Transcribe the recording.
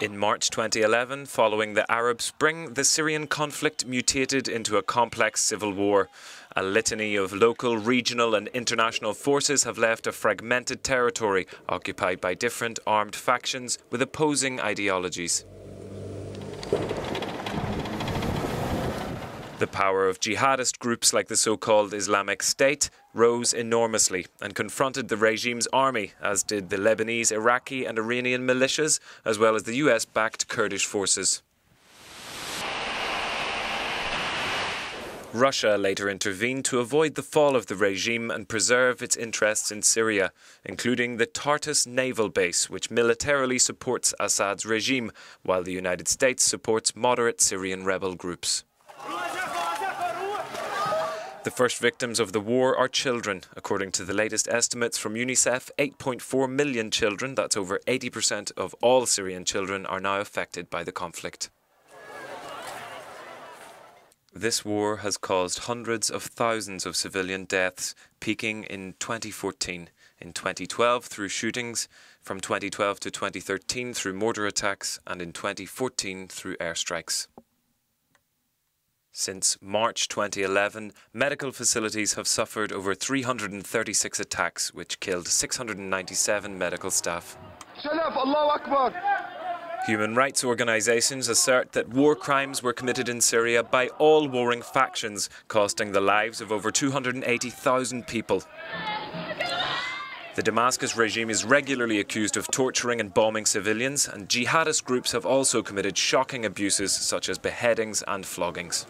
In March 2011, following the Arab Spring, the Syrian conflict mutated into a complex civil war. A litany of local, regional and international forces have left a fragmented territory occupied by different armed factions with opposing ideologies. The power of jihadist groups like the so-called Islamic State rose enormously and confronted the regime's army, as did the Lebanese, Iraqi and Iranian militias, as well as the US-backed Kurdish forces. Russia later intervened to avoid the fall of the regime and preserve its interests in Syria, including the Tartus naval base, which militarily supports Assad's regime, while the United States supports moderate Syrian rebel groups. The first victims of the war are children. According to the latest estimates from UNICEF, 8.4 million children, that's over 80% of all Syrian children, are now affected by the conflict. This war has caused hundreds of thousands of civilian deaths, peaking in 2014. In 2012 through shootings, from 2012 to 2013 through mortar attacks, and in 2014 through airstrikes. Since March 2011, medical facilities have suffered over 336 attacks, which killed 697 medical staff. Human rights organisations assert that war crimes were committed in Syria by all warring factions, costing the lives of over 280,000 people. The Damascus regime is regularly accused of torturing and bombing civilians, and jihadist groups have also committed shocking abuses such as beheadings and floggings.